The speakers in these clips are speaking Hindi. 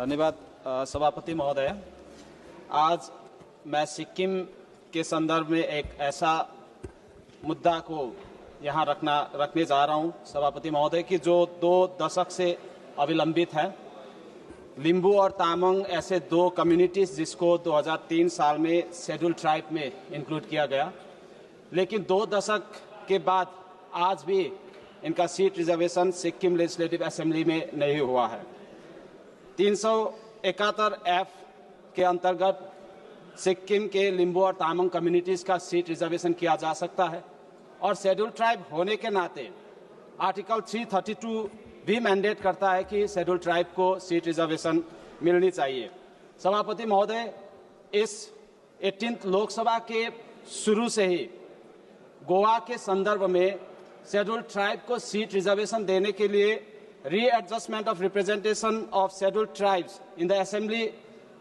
धन्यवाद सभापति महोदय। आज मैं सिक्किम के संदर्भ में एक ऐसा मुद्दा को यहाँ रखने जा रहा हूँ सभापति महोदय कि जो 2 दशक से अविलंबित है। लिम्बू और तामांग ऐसे 2 कम्युनिटीज़ जिसको 2003 साल में शेड्यूल ट्राइब में इंक्लूड किया गया, लेकिन 2 दशक के बाद आज भी इनका seat reservation Sikkim legislative assembly में नहीं हुआ है। 371 F के अंतर्गत सिक्किम के लिम्बू और तामांग कम्युनिटीज़ का सीट रिजर्वेशन किया जा सकता है और शेड्यूल ट्राइब होने के नाते आर्टिकल 332 भी मैंडेट करता है कि शेड्यूल ट्राइब को सीट रिजर्वेशन मिलनी चाहिए। सभापति महोदय, इस 18th लोकसभा के शुरू से ही गोवा के संदर्भ में शेड्यूल ट्राइब को सीट रिजर्वेशन देने के लिए readjustment of representation of schedule tribes in the assembly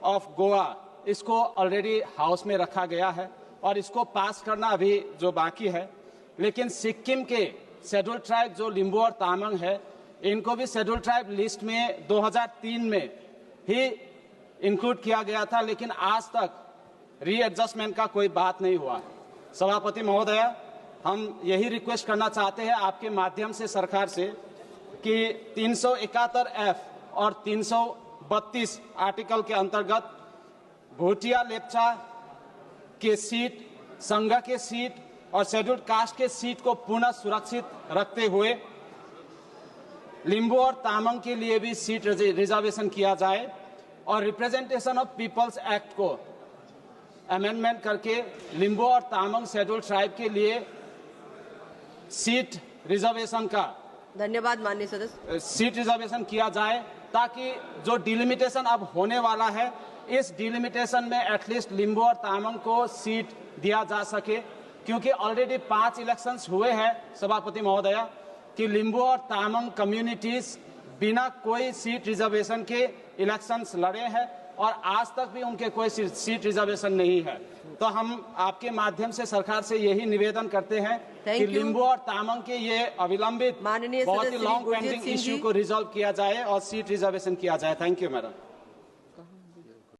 of Goa, इसको ऑलरेडी हाउस में रखा गया है और इसको पास करना अभी जो बाकी है। लेकिन सिक्किम के शेड्यूल ट्राइब जो लिम्बू और तामांग है, इनको भी शेड्यूल ट्राइब लिस्ट में 2003 में ही इंक्लूड किया गया था, लेकिन आज तक रीएडजस्टमेंट का कोई बात नहीं हुआ। सभापति महोदय, हम यही रिक्वेस्ट करना चाहते हैं आपके माध्यम से सरकार से कि 371 F और 332 आर्टिकल के अंतर्गत भूटिया लेप्चा के सीट, संघ के सीट और शेड्यूल्ड कास्ट के सीट को पुनः सुरक्षित रखते हुए लिम्बू और तामांग के लिए भी सीट रिजर्वेशन किया जाए और रिप्रेजेंटेशन ऑफ पीपल्स एक्ट को अमेंडमेंट करके लिम्बू और तामांग शेड्यूल्ड ट्राइब के लिए सीट रिजर्वेशन का धन्यवाद माननीय सदस्य। सीट रिजर्वेशन किया जाए ताकि जो डिलिमिटेशन अब होने वाला है, इस डिलिमिटेशन में एटलीस्ट लिम्बू और तामांग को सीट दिया जा सके, क्योंकि ऑलरेडी 5 इलेक्शंस हुए हैं सभापति महोदया कि लिम्बू और तामांग कम्युनिटीज बिना कोई सीट रिजर्वेशन के इलेक्शंस लड़े हैं और आज तक भी उनके कोई सीट रिजर्वेशन नहीं है। तो हम आपके माध्यम से सरकार से यही निवेदन करते हैं कि लिम्बू और तामांग के ये अविलंबित बहुत ही लॉन्ग पेंडिंग इश्यू को रिजॉल्व किया जाए और सीट रिजर्वेशन किया जाए। Thank you madam.